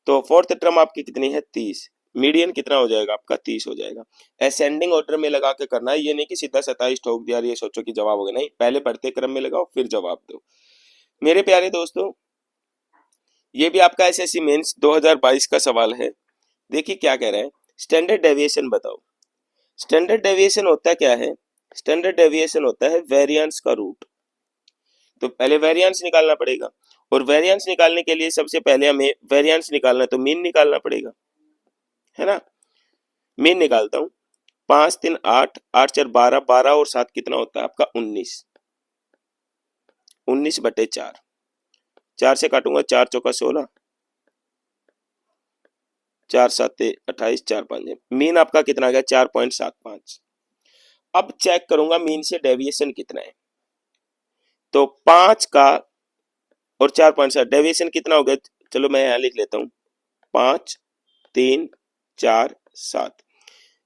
तो फोर्थ टर्म आपकी कितनी है? 30, मीडियन कितना हो जाएगा आपका? 30 हो जाएगा। असेंडिंग ऑर्डर में लगा के करना है, ये नहीं कि सीधा 27 ठोक दिया ये सोचो कि जवाब होगा, नहीं, पहले बढ़ते क्रम में लगाओ फिर जवाब दो। मेरे प्यारे दोस्तों ये भी आपका एसएससी मेंस 2022 का सवाल है। देखिए क्या कह रहे हैं, स्टैंडर्ड डेविएशन बताओ। स्टैंडर्ड डेविएशन होता क्या है? स्टैंडर्ड डेविएशन होता है वेरिएंस का रूट। तो पहले वेरिएंस निकालना पड़ेगा, और वेरिएंस निकालने के लिए सबसे पहले हमें वेरिएंस निकालना है तो मीन निकालना पड़ेगा, है ना। मीन निकालता हूं, 5 3 8, 8 4 12, 12 और 7 कितना होता है आपका? 19, 19/4, 4 से काटूंगा 4 चौका 16, 4 7 28, 4 5, मीन आपका कितना आ गया? 4.75। अब चेक करूंगा मीन से डेविएशन कितना है, तो 5 का और 4.7 डेविएशन कितना हो गया? चलो मैं यहां लिख लेता हूं, 5 3 4 7।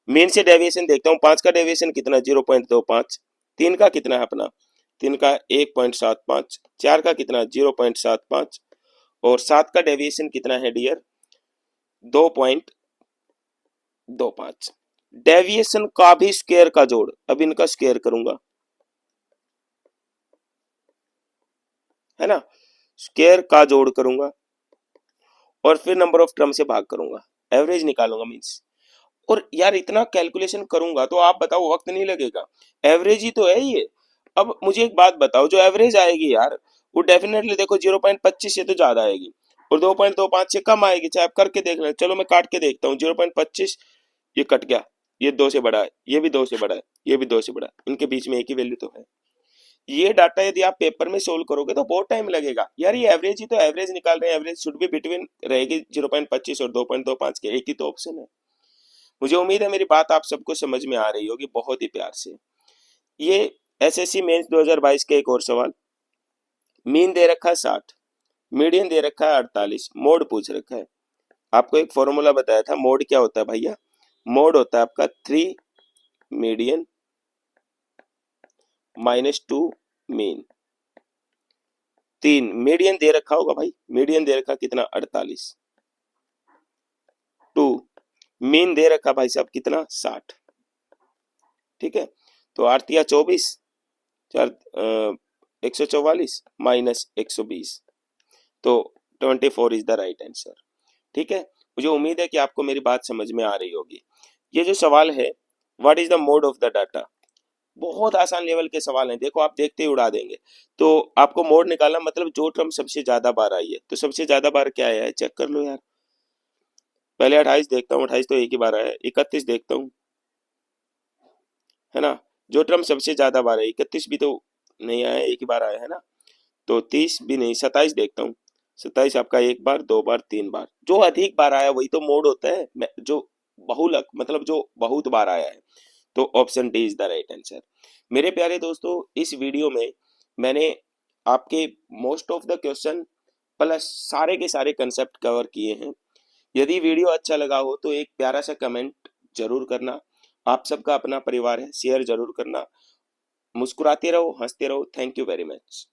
मीन से डेविएशन देखता हूं, 5 का डेविएशन कितना? 0.25, 3 का कितना है अपना? 3 का 1.75, 4 का कितना? 0.75 और 7 का डेविएशन कितना है डियर? 2.25। डेविएशन का भी स्क्वायर का जोड़, अब इनका स्क्वायर करूंगा, है ना। स्क्वायर का जोड़ करूंगा और फिर नंबर ऑफ टर्म से भाग करूंगा, एवरेज निकालूंगा मीन्स। और यार इतना कैलकुलेशन करूंगा तो आप बताओ वक्त नहीं लगेगा? एवरेज ही तो है ये। अब मुझे एक बात बताओ, जो एवरेज आएगी यार वो डेफिनेटली देखो 0.25 से तो ज्यादा आएगी और 2.25 से कम आएगी, चाहे आप करके देख लें। चलो मैं काट के देखता हूँ। 0.25 ये कट गया, ये 2 से बड़ा है, ये भी 2 से बड़ा है, ये भी 2 से बड़ा है, इनके बीच में एक ही वैल्यू तो है। ये डाटा यदि आप पेपर में सोल्व करोगे तो बहुत टाइम लगेगा यार। ये एवरेज ही तो, एवरेज निकाल रहे हैं, एवरेज शुड बी बिटवीन रहेगी 0.25 और 2.25 के, एक ही तो ऑप्शन है। मुझे उम्मीद है मेरी बात आप सबको समझ में आ रही होगी बहुत ही प्यार से। ये एसएससी मेंस 2022 के एक और सवाल। मीन दे रखा है 60, मीडियन दे रखा है 48, मोड पूछ रखा है। आपको एक फॉर्मूला बताया था, मोड क्या होता है भैया? मोड होता है आपका 3 मीडियन -2 मीन। 3 मीडियन दे रखा होगा भाई, मीडियन दे रखा कितना 48, 2 मीन दे रखा भाई साहब कितना 60। ठीक है, तो 8 या 24, 144 -120, तो 24 इज द राइट आंसर। ठीक है, मुझे उम्मीद है कि आपको मेरी बात समझ में आ रही होगी। ये जो सवाल है, what is the mode of the data, बहुत आसान लेवल के सवाल हैं। देखो आप देखते ही उड़ा देंगे। तो आपको मोड निकालना मतलब जो टर्म सबसे ज्यादा बार आई है, तो सबसे ज्यादा बार क्या आया है चेक कर लो यार। पहले 28 देखता हूँ, 28 तो एक ही बार आया है। 31 देखता हूँ, है ना, जो टर्म सबसे ज्यादा बार है। 31 भी तो नहीं आया, एक ही बार आया है ना। तो 30 भी नहीं। 27 देखता हूँ, 27 आपका एक बार, दो बार, तीन बार। जो अधिक बार आया वही तो मोड होता है, जो बहुलक मतलब जो बहुत बार आया है। तो option D is the right answer. मेरे प्यारे दोस्तों, इस वीडियो में मैंने आपके most of the question plus सारे के सारे कंसेप्ट कवर किए हैं। यदि वीडियो अच्छा लगा हो तो एक प्यारा सा कमेंट जरूर करना। आप सबका अपना परिवार है, शेयर जरूर करना। मुस्कुराते रहो, हंसते रहो। Thank you very much.